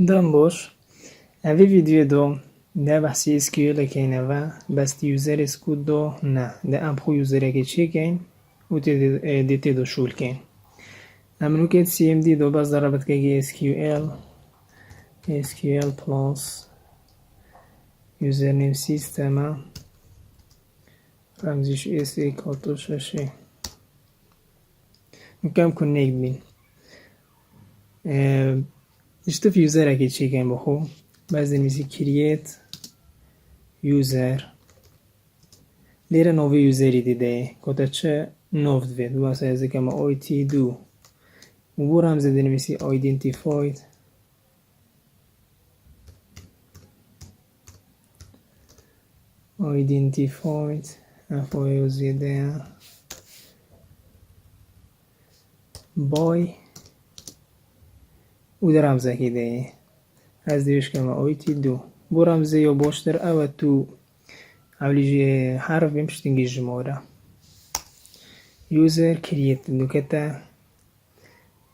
دم باش. اوی ویدیو دو ده بحثی اسکیول کینه و بس یوزر اسکود دو نه ده ام خو یوزر که چی کین و دیتی دو شول کین امنو که سی ام دی دو بس ضربت که SQL plus username system رمزیش اس ای کاتو ششه مکم کنیک بین اشتف یوزر که چی کین بخو بس دنویسی create user ليرة نوفي يوزري دي كوتاتش نوف دوید واسه از کما آیتی دو و رمز دنویسی identified افایو زیده بای و در رمزه که ده از دیوش کما آیتی دو بو رمزه یا باشتر او تو اولی حرف بمشتنگی جماره یوزر کریت نکته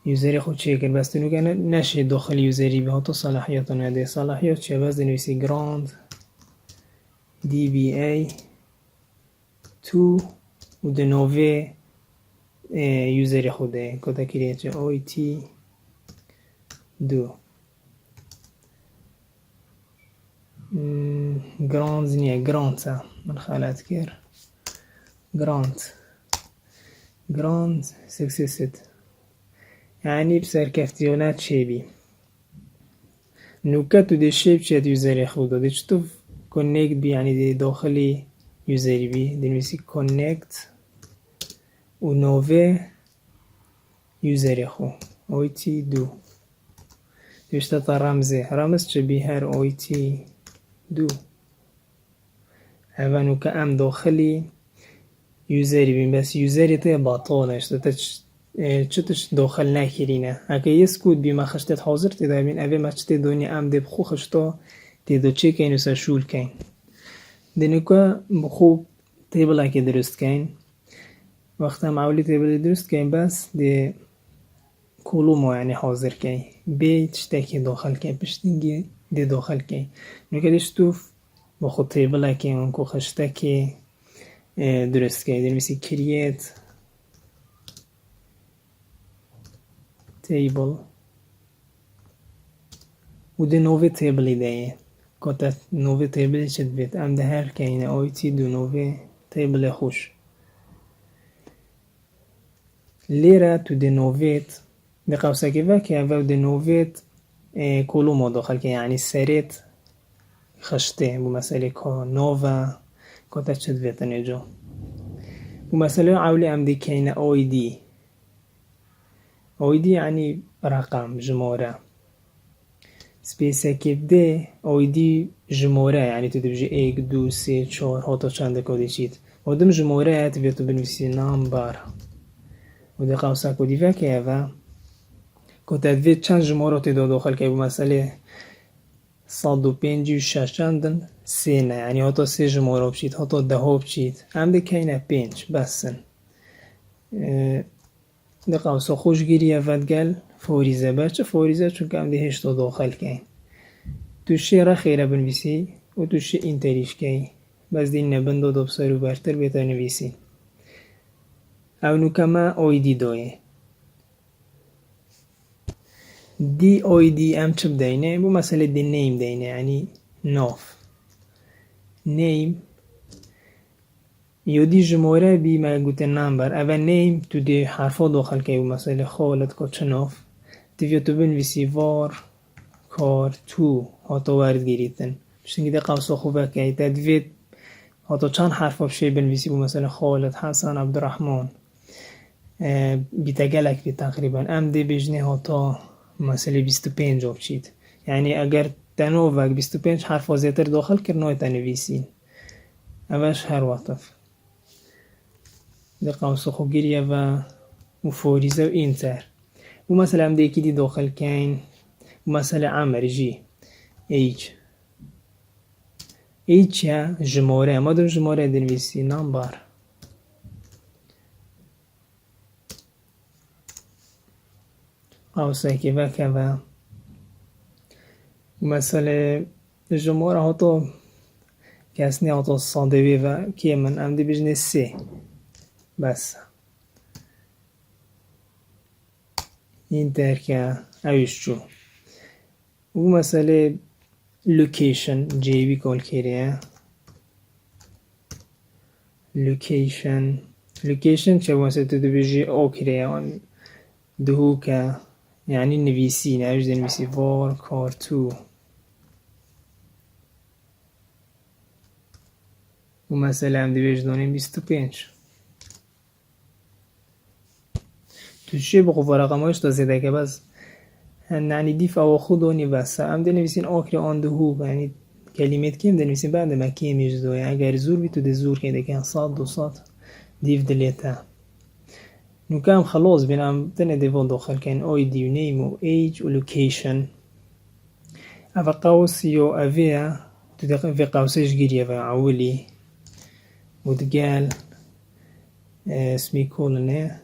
یوزری خود چه کرد بس تو نشه داخل یوزری به تو صلاحیت نده صلاحیت چه بس دنویسی گراند دی بی ای تو و دنوه یوزری خوده کتا کریت آی تی دو گراند نیه گراند من خلط کرد گراند سکسیست يعني بسركفتيونات شيبي نوكاتو دي شيب شات يوزري خودو دي تشوف كونكت بي يعني دي داخلي يوزري بي دي نويسي كونكت و نوفي يوزري خو اوي تي دو يشتطى رمز شبيه هر اوي تي دو هذا نوكا ام داخلي يوزري بي بس يوزري تي باطولة اشتطى چتش داخل نکرینه اگه یه سکود بی ما خشتت حاضر تیدا بین اوه ما چتی دونی ام دی بخو خشتا تیدا چه کین و سا شول کین دینو که بخو تیبل اگه درست کین وقت هم اولی تیبل درست کین بس دی کلومو یعنی حاضر کین بی چتا که داخل کین پشتنگی دی داخل کین نوکه دیشتوف بخو تیبل اگه اونکو خشتا که درست کین دی میسی کریت table و ده نوه تیبلی ده کتا نوه تیبلی چد بید ام ده هر که اینه آیتی دو نوه تیبل خوش لیره تو ده نوویت ده قوسه که وکه او ده نوویت کلوم داخل که یعنی سریت خشته بو مسئله که نوه کتا چد بید نجا بو مسئله اولی ام ده که اینه آیدی آیدی یعنی رقم جماره سپیسه که ده آیدی جماره یعنی تو بجی 1 2 3 4 حتی چند کدی چید و دم جماره تو تو بنویسی نمبر و ده قوسه کدی وکه و که تدوید چند جماره تو داخل که بو مسئله 156 چندن 3 نه یعنی حتی 3 جماره بچید حتی 10 بچید هم ده که اینه 5 بسن ده قوسه خوشگیری اول فوریزه بچه فوریزه چون که هم ده هشتا داخل کن توشه را خیره بنویسی و توشه اینتریش کن بس دین نبند و دبسر و برتر بیتا نویسی او نوکما آیدی دایه دی آیدی ام چه بدینه بو مثلا دی نیم دینه یعنی ناف نیم یو دی جماره بی ما گوته نمبر اول نیم تو دی حرفا داخل که او مسئله خالت که چناف تیویا تو بنویسی وار کار تو هاتا ورد گیریتن بشتنگی دی قوسا خوبه که تدوید هاتا چند حرفا بشه بنویسی بو مسئله خالت حسن عبدالرحمن بیتا گلک بی تقریبا ام دی بجنه هاتا مسئله 25 بچید یعنی اگر تنووک 25 حرفا زیتر داخل کرنای تنویسین اوش هر وقتف ده قوس خوگیریه و فوریزه و اینتر و مثلا هم ده یکی دی داخل کن و مثلا عمر جی ایچ یا جماره ما دم جماره دنویسی نمبر قوسه که وکه و مثلا جمهور هاتو کسنی هاتو ساندوی و که من ام دی بجنه سه بس این درکه اویش جو و مثلا لوکیشن جیبی کال کریه لوکیشن چه مثلا تو بيجي اوكري آن دهوكا يعني نویسی نویش نویسی var kar2 و مثلا هم دیویج دانیم 25 تو چه بخو رقمایش تا زیده که بس يعني دیف او خودونی بس هم دی نویسین آکری آن دهوک یعنی کلمات کم دی نویسین بعد ما کم یجدو اگر زور بی تو دی زور که دیگه 100-200 دیف دلیتا نو كام خلاص بينام تاني ديفون داخل كان اي دي ونيم و ايج و لوكيشن افا قوس يو افيا تدق في قوسيش جيريا عولي ودقال اسمي كولنه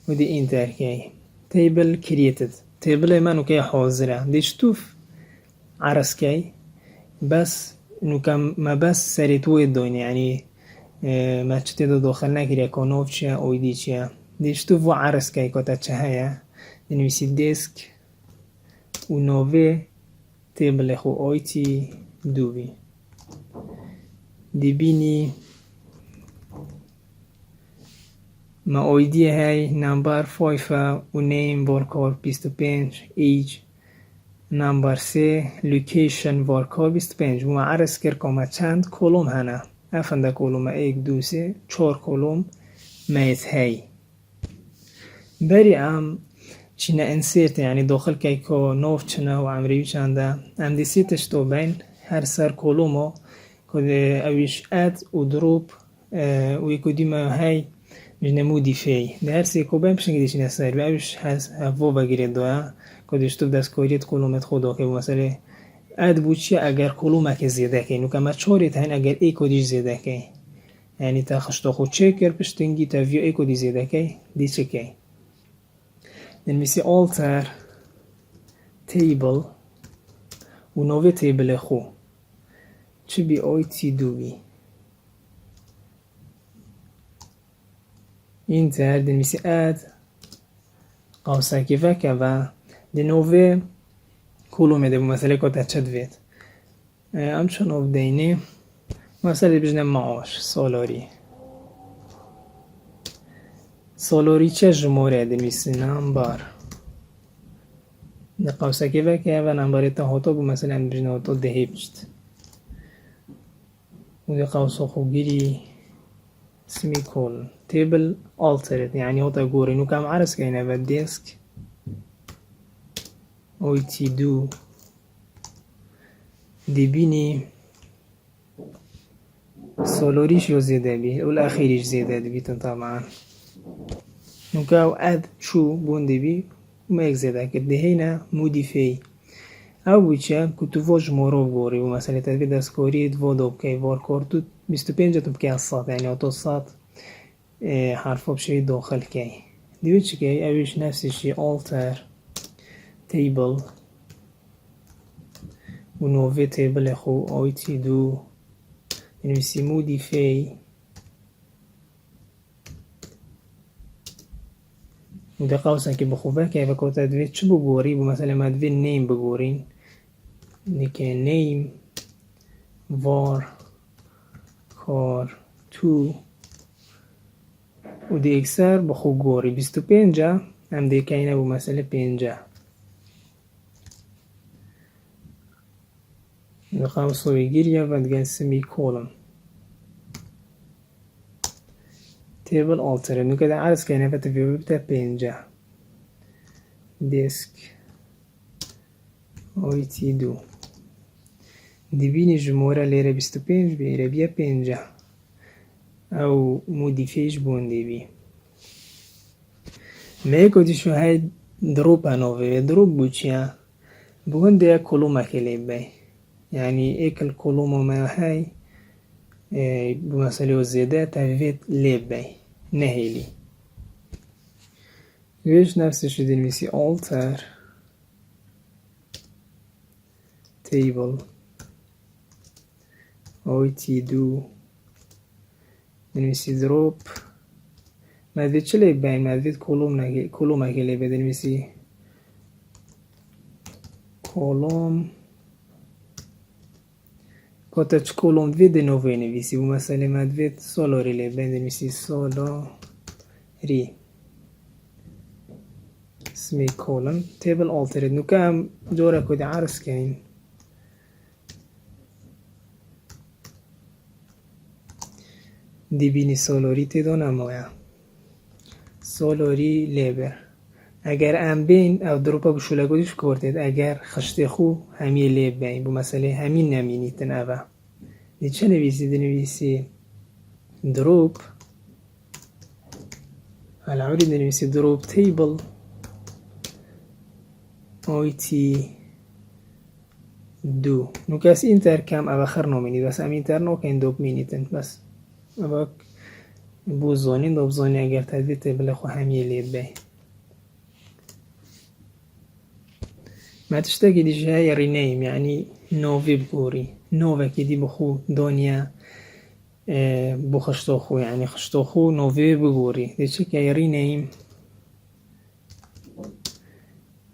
ودي انتر كي تيبل كرييتد تيبل مانو كي حاضرة دي شتوف عرس كي بس نو كام ما بس سريتو الدون يعني ما تشتدو داخل نكريا كونوف چيا اويدي چيا ديشتو و عرس كي كوتا چه هيا دنويسي ديسك و نوفي تيبل خو اويتي دوبي دي بيني ما اويدي هاي نمبر 5 و نيم واركار 25 ايج نمبر 3 لوكيشن واركار 25 و عرس كر كما چند کلوم هنه افنده کلوم 1 2 3 4 کلوم ميت هاي بری ام چینه انسیرت یعنی داخل که که نوف چنه و عمریوی چنده ام دی سیتش تو بین هر سر کلومو که اویش اد و دروب و یکو دیمه های جنه مودیفی ده هر سی که بین پشنگی دیشینه سر و اویش هفو بگیرید دوه که دیشتو دست کاریت کلومت خودا که مثلا اد بود چیه اگر کلومه که زیده که نو که ما چاریت هین اگر ای کدیش زیده که یعنی تا خشتا خود چکر پشتنگی تا ویو ای کدی زیده که دی چکه نمیسی alter table و نوی تیبل خو چه بی آیتی دوبی این تر نمیسی add قوسکی وکه و دی نوی کلومه ده مثلا که تچد وید همچون او دینی مثلا بجنه معاش سالاری چه جموره دنویسی نمبر ده قوسکی وکه و نمبر تا هاتا بو مثلا بجنه هاتا دهی بجد و ده قوسا خو گیری سمی کل تیبل آلترت یعنی هاتا گوری نو کم عرض که اینه و دیسک اوی تی دو دی بینی سالاریش یا زیده بی اول اخیریش زیده بیتن طبعا نوكاو اد شو بوندي بي وما يكزيدا كدهينا موديفي او بيتشا كنتو فوج مورو بوري ومثلا تدبي داسكوري دفودو بكي فور كورتو 25 بكي الصات يعني اوتو الصات حرفو بشي داخل كي ديوتش كي اويش نفس الشي alter table ونوفي table اخو اويتي دو نويسي موديفي و ده قوسا که بخوبه که و کتا دوید چه بگوری و مثلا ما دوید نیم بگورین دیگه نیم var kar2 و دی اکسر بخو گوری 25 هم دیگه اینه بو مثلا 50 ده قوسا بگیریه و دیگه سمی کولم تیبل آلتره نو که ده عرض که اینه فتفیو ببته 50 دیسک آیتی دو دی بینی جموره لیره 25 بیره بیا 50 او مودیفیش بونده بی میگو دیشو های دروب هنوه دروب بوچیا بونده یک کلومه کلی بی یعنی ایکل کلومه ما های بمثلا زیاده تفیت لیب بی نهیلی ویش نفسش دنویسی alter table oit2 بنویسی دروب مدوید چه لیب باین مدوید کلوم اگه لیبه بنویسی کلوم کاتش کلوم وید نووی نویسی و مثلا مدوید سولاری لیب بنویسی سولاری سمی کولن تیبل آلترد نوکه هم جوره کدی عرض کن دی بینی سولاری تیدو نمایه سولاری لیبر اگر ام بین او دروپا بشوله گودیش کردید اگر خشت خو همی لیب بین بو مسئله همین نمینیتن اوه دی چه نویسی دی نویسی دروپ العوری دی نویسی دروپ تیبل آیتی دو نوکاس اینتر کم اوه خر نومینید بس ام اینتر نو که این دوب مینیتن بس اوه بو زونین دوب زونی اگر تدید تیبل خو همی لیب بین ما تشتاقي دي جاي رينيم يعني نوفي بقوري نوفا كدي بخو دنيا بو خشتوخو يعني خشتوخو نوفي بقوري دي شكاي رينيم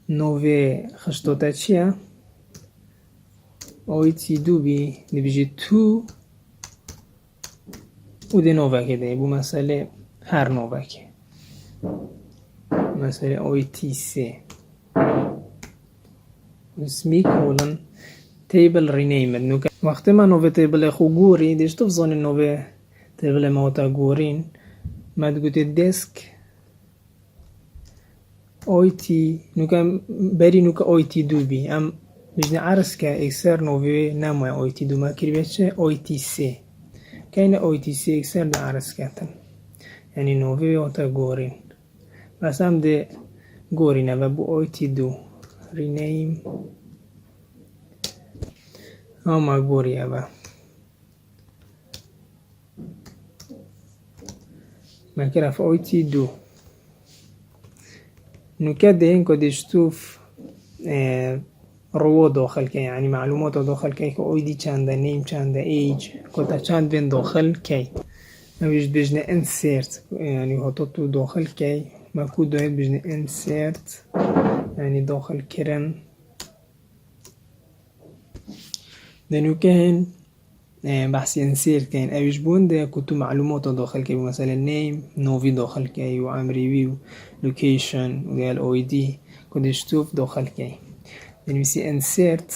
نوفي خشتوتا تشيا اويتي دوبي دي بيجي تو ودي نوفا كده بو مسألة هر نوفا كي مسألة اويتي سي اسمی کولن تیبل رینیمد نوکه وقتی ما نوه تیبل خو گوری دیش تو فزانی نوه تیبل ما تا گورین مد گوتی دسک آیتی نوکه بری نوکه آیتی دو بی ام بجنه عرض که اکسر نوه نموی آیتی دو ما کری بیشه آیتی سی که این آیتی سی اکسر ده عرض کتن یعنی نوه و تا گورین بس هم ده گورینه و بو آیتی دو rename ما گوری اوه ما كرف اويتي دو نوكاد دهين كودش توف رو داخل كي يعني معلومات داخل كي اويدي چانده نيم چانده ايج كوتا چاند بين داخل كي ما بيش بجنه insert يعني هاتو تو داخل كي ما كود دايد بجنه insert يعني داخل كرن دنو كان بحث ينسير كان اوش بون ده كتو معلومات داخل كي مثلا نيم نوفي داخل كي وعم ريفيو لوكيشن وده الاو اي دي كدش توف داخل كي دنويسي insert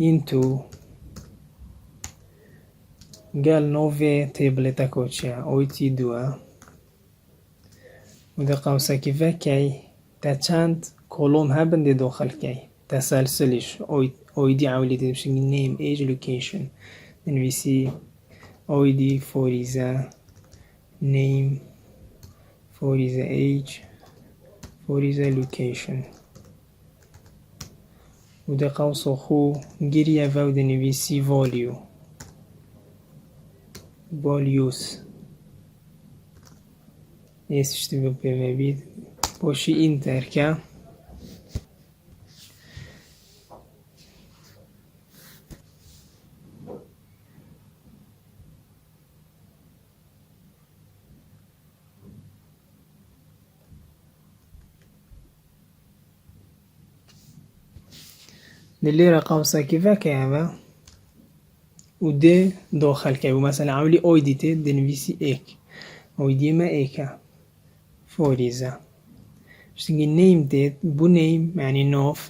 into قال نوفي تيبلتا كوتشيا او اي تي دوا وده قوسه كيفا كي تا چند کلوم هبن ده داخل كي تسلسلش اوی دی عولیده بشه نیم ایج لوکیشن نویسی اوی دی فوریزه نیم فوریزه ایج فوریزه لوکیشن و ده قوس خو گیریه و ده نویسی والیوس ایسشتی ببید باشی اینتر که دلی رقم ساکیفه که همه و ده داخل که و مثلا عملی آیدیته دنویسی ایک آیدی ما ایکه فوریزه شتنگی نیم دید بو نیم یعنی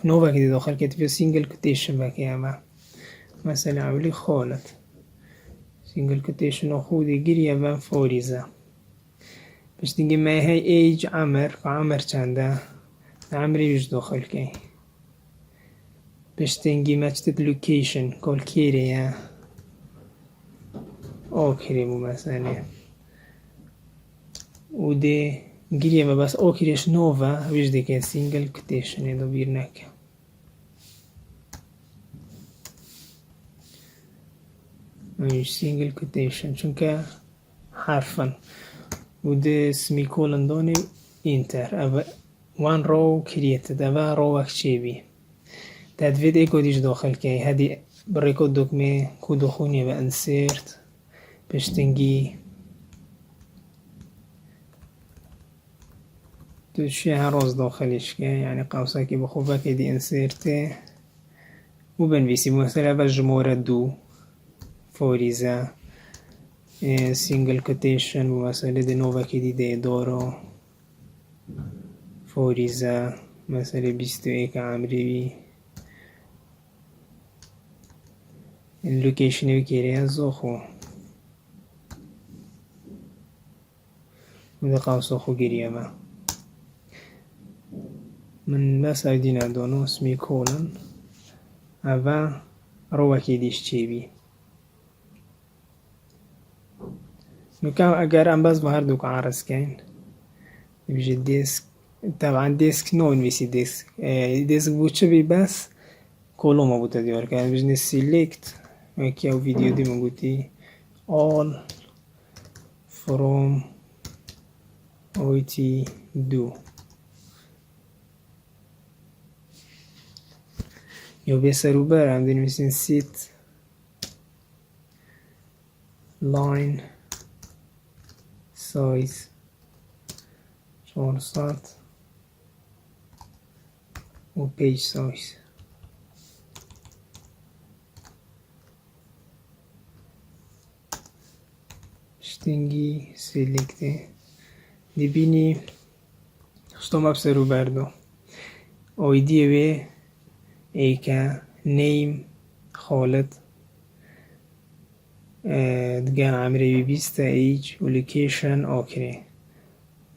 نوفا که داخل که تفیه سینگل کتیشن بکه همه مثلا عملی خالد سینگل کتیشن خودی گیریه و فوریزه بشتنگی ما های ایج عمر چنده عمری بیش داخل که بشتنگی مچتت لوکیشن کل کیریه آخری بو مثلا و ده گیریه و بس آخریش نوه بیش دیگه سینگل کتیشن دو بیر نکه ایش سینگل کتیشن چونکه حرفن و ده سمی کولن دانی اینتر او وان رو کریتد او رو وقت چی بی تدوید ای کدیش داخل کی هدی برای کد دکمه کد خونی و انسرت پشتنگی تو چی هر روز داخلش که یعنی قوسه که بخوبه که دی انسرته و بنویسی مثلا و جمهور دو فوریزه سینگل کوتیشن و مثلا دی نوه که دی دارو فوریزه مثلا 21 عمری اللوکیشنی بکیری از خو و دی قوسه خو گیریه من بس دین دانو اسمی کولن اول رو دیش چی بی نکام اگر ام بس با هر دو عرض کن بيجي ديسك طبعا ديسك نو نویسی ديسك بوچه بی بس کولوما بوده دیار که بيجي سیلیکت که او ویدیو دی من گوتی all from OT do یا بسر رو برم دی نویسین سیت لاین سایز 400 و پیج سایز شتنگی سیلیکته دی بینی شتوم افسر رو بردو آیدی وی ایکا نیم خالد دگان عمری بیسته ایج و لوکیشن آکره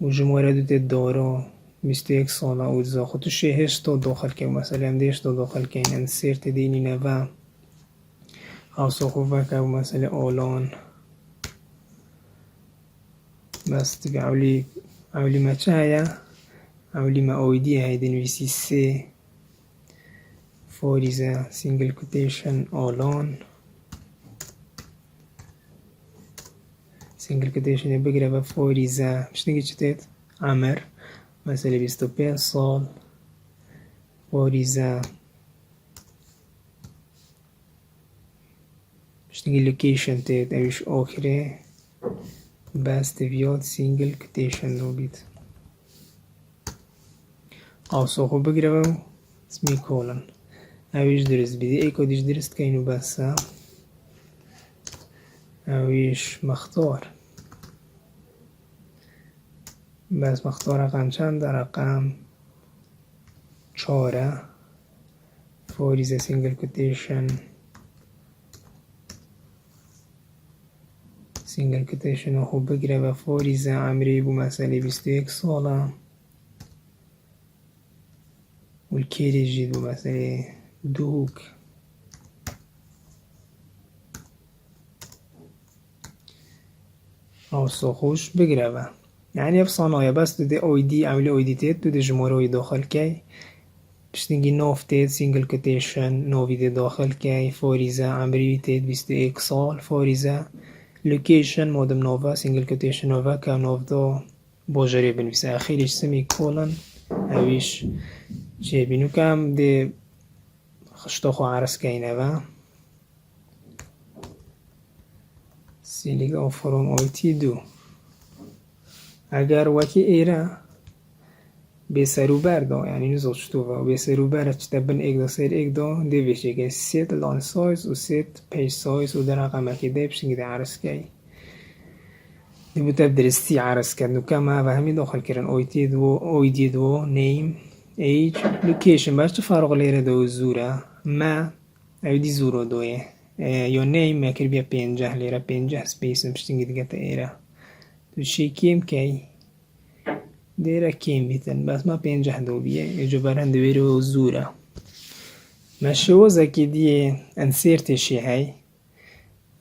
و جمهوره دوت دارا 21 ساله و زا خودتو شهش تا داخل که مثلا هم دیش تا داخل که این انسرت دینی نوه خاصا خوبه که مثلا آلان بس دیگه اولی ما چه هیا اولی ما آیدی هیا دنویسی سه فوریزه سینگل کوتیشن آلان سینگل کوتیشن بگیره و فوریزه مش نگی چطید عمر مثلا 25 سال فوریزه مش نگی لوکیشن تید اوش آخره بس تبیاد سینگل کوتیشن دو بید قوسا خوب بگیره و اسمی کولن اویش درست بیدی ای کدیش درست که اینو بسه اویش مختار بس مختار رقم چند رقم 4 فوریزه سینگل کوتیشن سینگل کوتیشن رو خوب بگیره و فوریزه عمری بو مسئله 21 ساله و الکیری جید بو مسئله دوک آسا خوش بگیره و یعنی اب صنایه بس دوده آیدی اولی آیدی تید دوده جمهوری داخل که پشتنگی ناف تید سینگل کوتیشن ناویده داخل که فوریزه عمری تید 21 سال فوریزه لوکیشن مادم نوه سینگل کوتیشن نوه که ناف دا باجری بنویسه اخیرش سمی کولن اویش چه بینو که هم ده خشتا خو عرص که اینه و سیلیگ آفرام آیتی دو اگر وکی ایره بسرو بردا یعنی نزد شتو و بسرو برد چه تبن ایک دا سر ایک دا دیویشه که سیت لان سایز و سیت پیج سایز و در رقمه که دیبشنگ ده عرص که دی بوتب درستی عرص کرد نو کما و همین داخل کردن آیدی دو نیم ایج لوکیشن باش تو فارغ لیره دو زوره ما ایدی زورو دوه یا نیم مکر بیا 50 لیره 50 سپیس مشتنگی دیگه تا ایره تو شی کیم که دیره کیم بیتن بس ما 50 دو بیه ایجو برند ویرو زوره ما شوزه که دیه انسیرتشی هی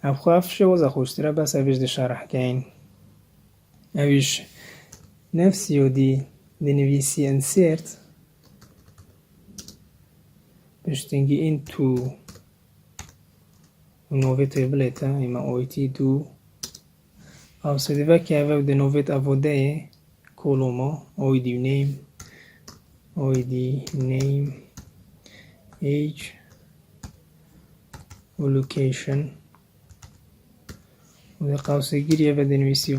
اب خواف شوزه خوشتره بس اویش ده شرح کن اویش نفسی و دی نویسی انسیرت پشتنگی این تو نووی تبلتا ایما آیتی دو او سدیوه که اوه ده نوویت اووده کولوما آیدی نیم age و location و در قوس گیریه و دنویسی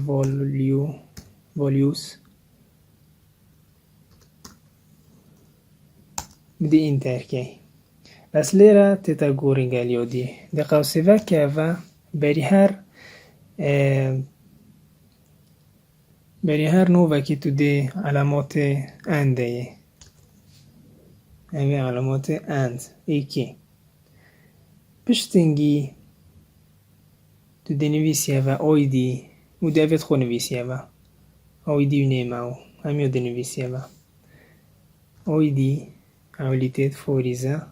values بدي اینتر کی بس لیره تیتا گورینگ الیودی دی قوسی و که و بری هر نوع که تو دی علامات انده همین علامات اند ایکی پشتنگی تو دی نویسیه و آیدی و دوید خو نویسیه و آیدی و نیمه و همیو دی نویسیه و آیدی اولیتید فوریزه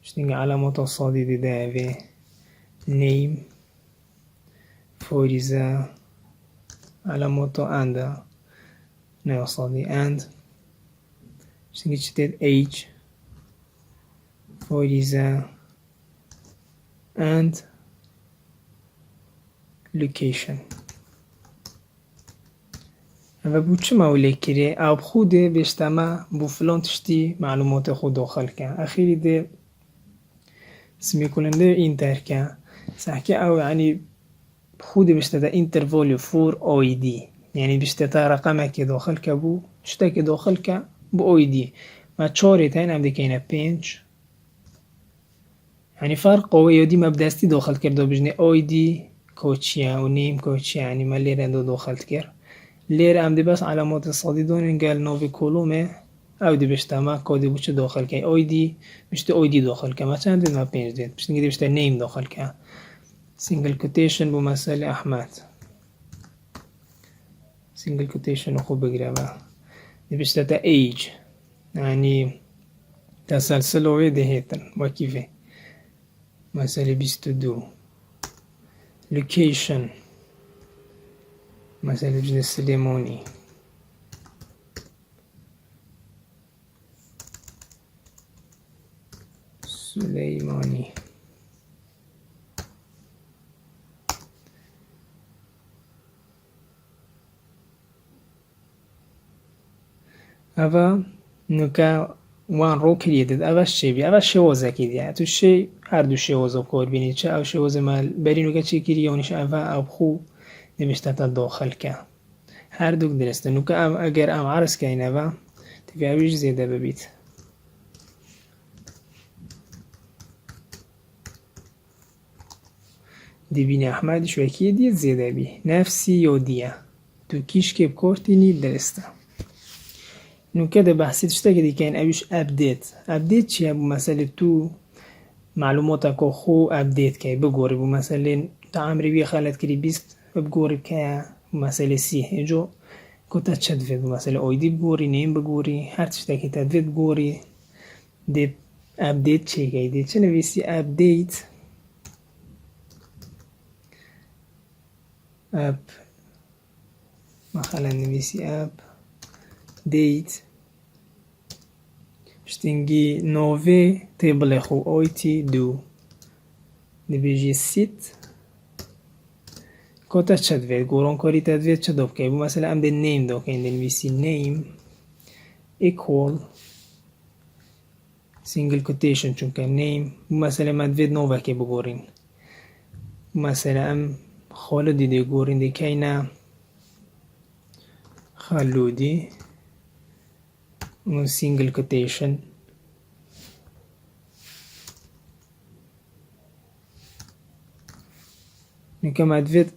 پشتنگی علامات صادی دی دوید نیم فوریزه علامات اند نه صادی اند پشتنگی چتید age فوریزه and location و بو چه مولی کری او بخوده بشتما بو فلان تشتی معلومات خود داخل کن اخیری ده سمی کننده اینتر کن سحکه او یعنی بخوده بشته ده اینتر والیو فور آی دی یعنی بشته تا رقمه که داخل که بو چته که داخل که بو آی دی ما چاره تاین هم دیگه اینه 5 يعني فرق قوي يودي ما بداستي داخل كردو بجني اي دي كوتشيا و نيم كوتشيا يعني ما ليرة دو داخلت كر ليرة ام دي بس علامات الصادي دون قال نوفي كولومه او دي بشتا كودي بوش داخل كي اي دي بشتا اي دي داخل كا ما چند دي ما 5 دي بشتا نگه دي بشتا نيم داخل كا سنجل كوتيشن بو مسألة احمد سنجل كوتيشن خوب بگره با دي بشتا تا ايج يعني تسلسلوه دي هيتن وكيفه مسألة 22 location مسألة بجنة سليموني اوا نوكا وان رو کلیدید اولش چی بی اولش شوازه کلیدی تو شی هر دو شوازه کار بینید چه او شوازه مال برینو که چی کلی یونیش اول او خو نمیشته تا داخل که هر دو درسته نوکا اگر ام عرض کنه و تفاویش زیاده ببید دی بین احمدش وکی دید زیاده بی نفسی یا دیه تو کیش که بکارتینی درسته نوكا ده بحثيت اشتاكي دي كان اوش ابديت چيه بو مثلا تو معلوماتك خو ابديت كي بگوري بو مثلا تا عمري بيه خالت كري بيست بگوري كي مثلا سي جو كتا تشدفت بو مثلا اوي دي بگوري نيم بگوري هر تشتاكي تدفت بگوري دي ابديت چيه كي دي چه نويسي ابديت اب مثلا نويسي اب date شتنگی نوه تیبل خو آیتی دو نبیجی سیت کتا چدوید گوران کاری تدوید چه داب که بو مثلا ام ده نیم داب که اندن ویسی نیم equal single quotation چون که نیم بو مثلا مدوید نوه که بگورین مثلا ام خالدی ده گورین ده که اینا خالودی single quotation نوکا مدوید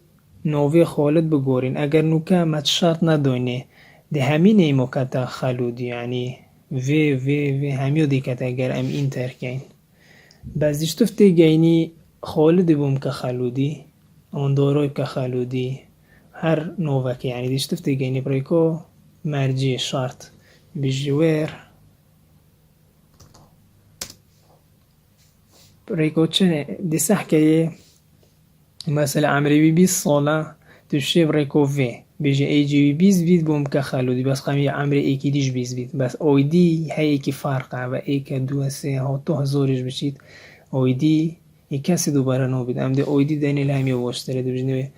نوی خالد بگورین اگر نوکا مد شرط ندونه ده همین ایمو کتا خلودی یعنی وی همیو دی کتا اگر ام اینتر کن بازیش تفته گینی خالد بوم که خلودی اون داروی که خلودی هر نوه که یعنی دیش تفته گینی برایکو مرجی شرط بجوار بريكو چه دي سحكي مثلا عمري بي 20 سالة تشي بريكو في بيجي اي جي بي 20 بيت بوم كخلو دي بس قمي عمري اي كي ديش 20 بيت بس اوي دي هي كي فرقه و اي كدو سه ها تو هزارش بشید اوي دي ای کسی دوباره نو بید ام دي اوي دي دني لهمي واشتري دي بجنوي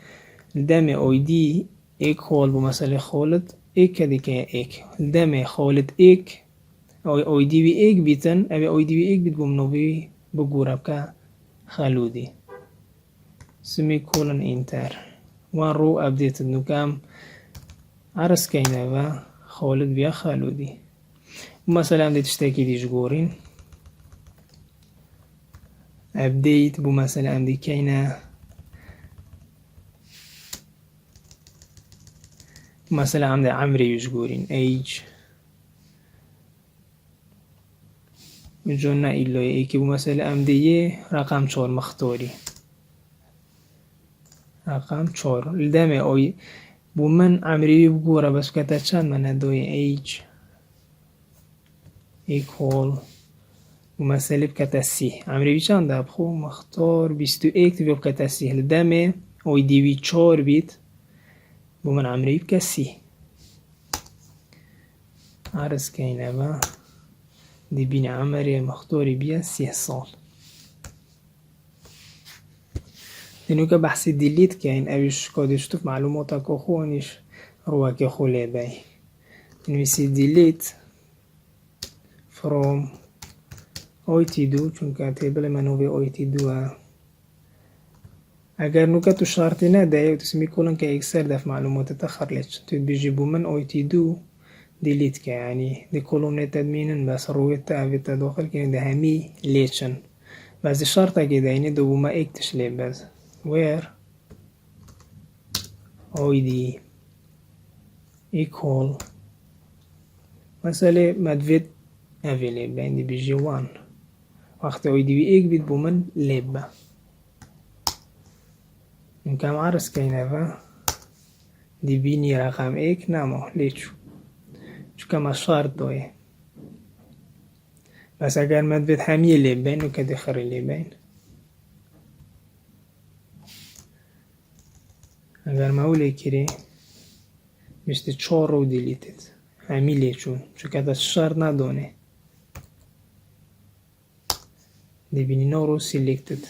الدم اوي دي ايك خال بو مثلا خالد ایک که دیگه ایک دم خالد ایک اویدی وی ایک بیتن اوی اویدی وی ایک بیت بوم نوی بگورب که خلودی سمی کولن اینتر وان رو ابدیت نوکم عرض کینه و خالد بیا خلودی مثلا دی تشتاکی دیش گورین ابدیت بو مثلا دی کینه مثلا عند عمري يجورين age جونا إلو يكي بو مثلا عمدية رقم 4 مختاري رقم 4 الدمي اوي بو من عمري بقورة بس كتا چند من هدوي age equal بو مثلا بكتا سي عمري چند بخو مختار 21 تبقى بكتا سي الدمي اوي ديوي 4 بيت بو من عمري بكسي عرض كينا با دي بين عمري مختاري بيا 3 سال دينو که بحثی دیلیت كين اوش کادش توف معلوماتك اخوانش رواك خولي باي نويسي دیلیت from oit2 چونکه تیبل منوی oit2 اگر نوکه تو شرطی نده و تسمی کلن که اکسر دف معلومات تخرلش تو بيجيبو من oit2 دیلیت که یعنی دی کلون تدمینن بس روی تاویت داخل که ده همی لیچن بس شرطه که ده اینه دو ما اکتش لی بس where id equal مثلا مدوید اویلی بین دی بیجی 1 وقت id بی ایک بید بو من لیبه این کم عرض که اینه و دی بینی رقم ایک نمو لیچو چون ما شرط داره بس اگر مدوید همیه لی بین و که دخری لی بین اگر ما اولی کری بشتی 4 رو دیلیتید همی لی چون که دا شرط ندانه دی بینی نو رو سیلیکتید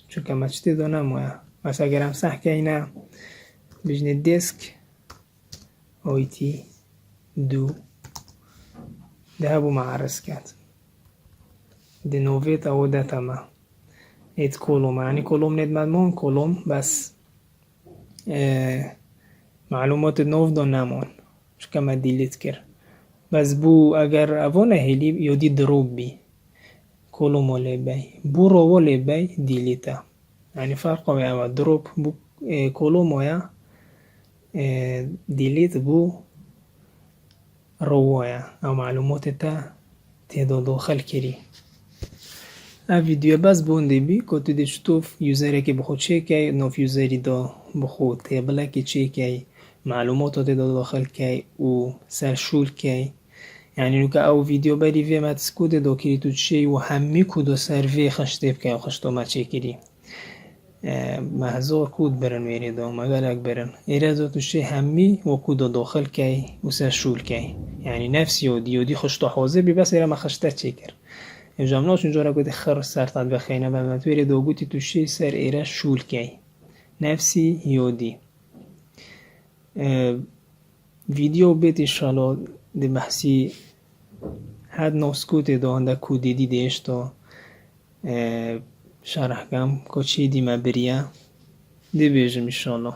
چون که ما چتی دانه مویا بس اگر هم صح که اینه بجنی دیسک اویتی دو ده بو معرض کرد دی نوویت او ده تما ایت کولوم یعنی کولوم نید مدمون کولوم بس معلومات نوف دو نمون چکه ما دیلیت کر بس بو اگر اوانه هیلی یودی دروب بی کولومو لی بی بو رو لی بی دیلیتا یعنی فرق بی اما دروب بو کولومو یا دیلیت بو رواية أو معلومات تا تهدو داخل كري فيديو بس بونده بي كنت دي شتوف يوزري كي بخود چه نوف يوزري دا بخود تيبلا كي چه كي معلومات تهدو داخل كي و سرشول كي يعني نوكا او فيديو بري في ما تسكود دا كري تو چه و همي كودو سروي خشتيب كي و خشتو ما چه كري محضار کود برن میری دا مگلک برن ایرزا توشه همی و کود داخل کی و سرشول کی یعنی نفس یودی خوشتا حاضر بی بس ایره ما خشته چه کر جمناش اونجا را گوده خر سرطت بخینه بمت ویری دا گوتی توشه سر ایره شول کی نفسی یودی ویدیو بیت انشالله دی بحثی حد نوسکوت دا هنده کودی دیدیش دا شرح کم که چی دیمه بریه دی بیجم انشالله